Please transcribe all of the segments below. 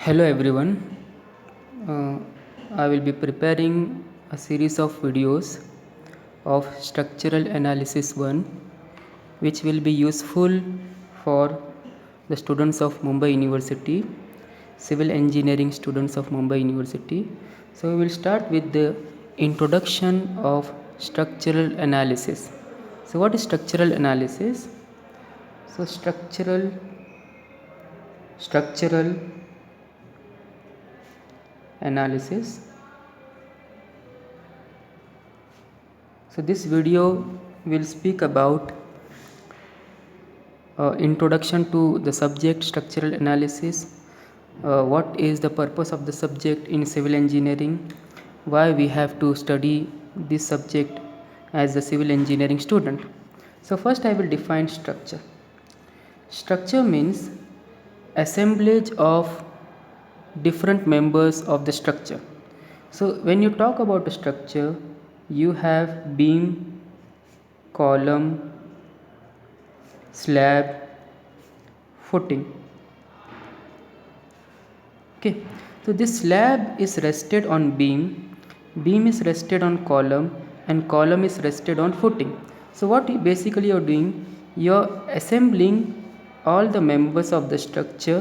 Hello everyone. Uh, I will be preparing a series of videos of structural analysis 1 which will be useful for the students of Mumbai University, civil engineering students of Mumbai University. So we will start with the introduction of structural analysis. So what is structural analysis? So structural analysis. So this video will speak about introduction to the subject structural analysis, what is the purpose of the subject in civil engineering, why we have to study this subject as a civil engineering student. So first I will define structure. Structure means assemblage of different members of the structure. So when you talk about a structure, you have beam, column, slab, footing. Okay, so this slab is rested on beam is rested on column, and column is rested on footing. So what you basically are doing, you're assembling all the members of the structure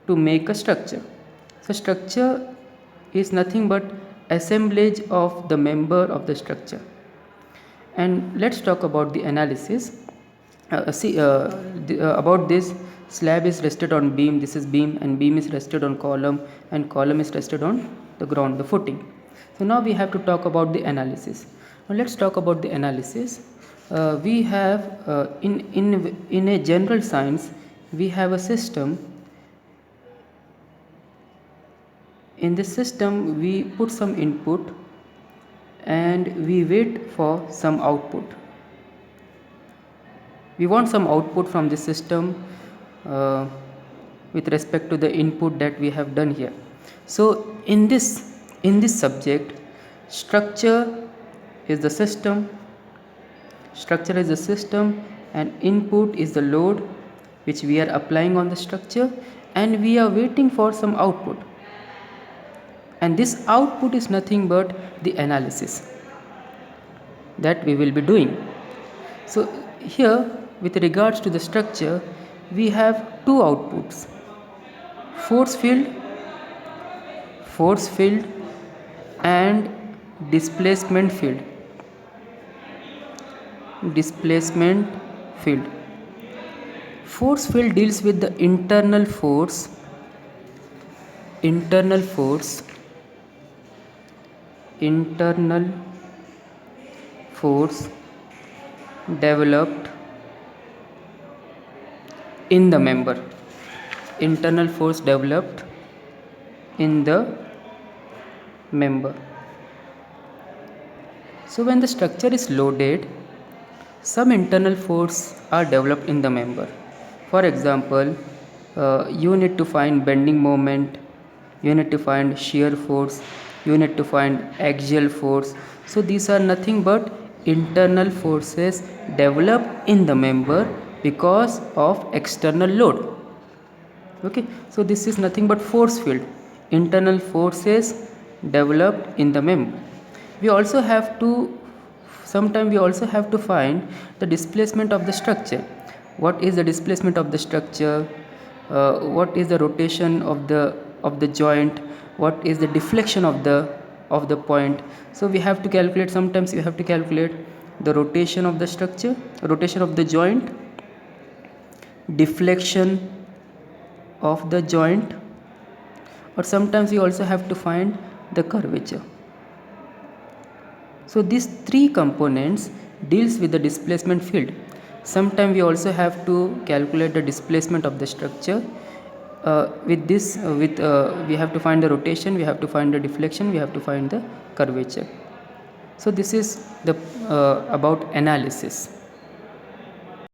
to make a structure. So structure is nothing but assemblage of the member of the structure. And let's talk about the analysis. About this, slab is rested on beam, this is beam, and beam is rested on column, and column is rested on the ground, the footing. So now we have to talk about the analysis. Now let's talk about the analysis. We have in a general science, we have a system. In this system we put some input and we wait for some output. We want some output from the system with respect to the input that we have done here. So in this subject, structure is the system and input is the load which we are applying on the structure, and we are waiting for some output, and this output is nothing but the analysis that we will be doing. So here, with regards to the structure, we have two outputs: force field and displacement field. Force field deals with the internal force developed in the member. So when the structure is loaded, some internal force are developed in the member. For example, you need to find bending moment, you need to find shear force, you need to find axial force. So these are nothing but internal forces developed in the member because of external load. Okay, so this is nothing but force field, internal forces developed in the member. Sometimes we also have to find the displacement of the structure. What is the displacement of the structure? What is the rotation of the joint? What is the deflection of the point? So we have to calculate. Sometimes you have to calculate the rotation of the structure, rotation of the joint, deflection of the joint, or sometimes you also have to find the curvature. So these three components deals with the displacement field. Sometimes we also have to calculate the displacement of the structure. We have to find the rotation, we have to find the deflection, we have to find the curvature. So this is the about analysis.